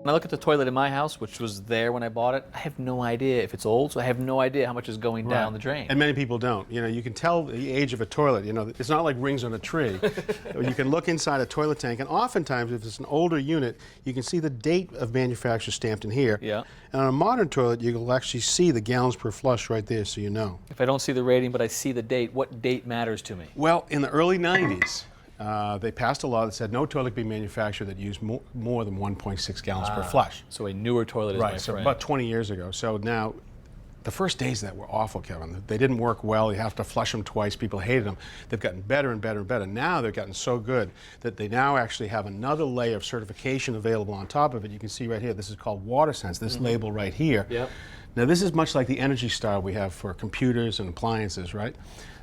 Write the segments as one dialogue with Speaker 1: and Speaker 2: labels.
Speaker 1: When I look at the toilet in my house, which was there when I bought it, I have no idea if it's old, so I have no idea how much is going down the drain.
Speaker 2: And many people don't. You know, you can tell the age of a toilet. You know, it's not like rings on a tree. You can look inside a toilet tank, and oftentimes, if it's an older unit, you can see the date of manufacture stamped in here.
Speaker 1: Yeah.
Speaker 2: And on a modern toilet, you'll actually see the gallons per flush right there, so you know.
Speaker 1: If I don't see the rating, but I see the date, what date matters to me?
Speaker 2: Well, in the early 90s, they passed a law that said no toilet can be manufactured that used more than 1.6 gallons per flush.
Speaker 1: So a newer toilet is my
Speaker 2: Right, so
Speaker 1: friend.
Speaker 2: about 20 years ago. So now, the first days of that were awful, Kevin. They didn't work well. You have to flush them twice. People hated them. They've gotten better and better and better. Now they've gotten so good that they now actually have another layer of certification available on top of it. You can see right here, this is called WaterSense, this label right here.
Speaker 1: Yep.
Speaker 2: Now this is much like the Energy Star we have for computers and appliances, right?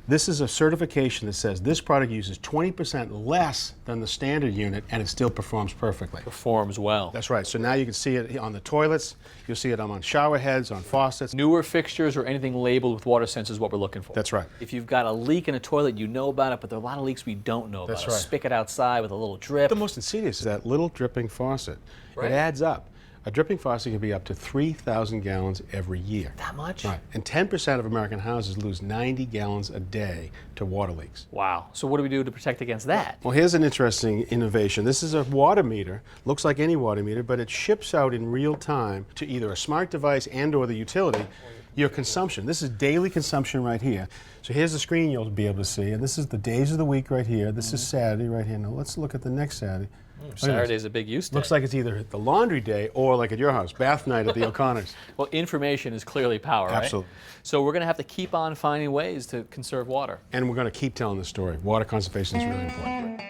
Speaker 2: This is a certification that says this product uses 20% less than the standard unit and it still performs perfectly.
Speaker 1: Performs well.
Speaker 2: That's right. So now you can see it on the toilets, you'll see it on shower heads, on faucets.
Speaker 1: Newer fixtures or anything labeled with WaterSense is what we're looking for.
Speaker 2: That's right.
Speaker 1: If you've got a leak in a toilet, you know about it, but there are a lot of leaks we don't know about.
Speaker 2: That's
Speaker 1: A
Speaker 2: right.
Speaker 1: spigot outside with a little drip.
Speaker 2: The most insidious is that little dripping faucet.
Speaker 1: Right.
Speaker 2: It adds up. A dripping faucet can be up to 3,000 gallons every year.
Speaker 1: That much?
Speaker 2: Right. And 10% of American houses lose 90 gallons a day to water leaks.
Speaker 1: Wow. So what do we do to protect against that?
Speaker 2: Well, here's an interesting innovation. This is a water meter. Looks like any water meter, but it ships out in real time to either a smart device and or the utility your consumption. This is daily consumption right here. So here's the screen you'll be able to see, and this is the days of the week right here. This is Saturday right here. Now let's look at the next Saturday.
Speaker 1: Saturday's a big use day.
Speaker 2: Looks like it's either the laundry day or like at your house, bath night at the O'Connors.
Speaker 1: Well, information is clearly power, right?
Speaker 2: Absolutely.
Speaker 1: So we're going to have to keep on finding ways to conserve water.
Speaker 2: And we're going to keep telling the story. Water conservation is really important.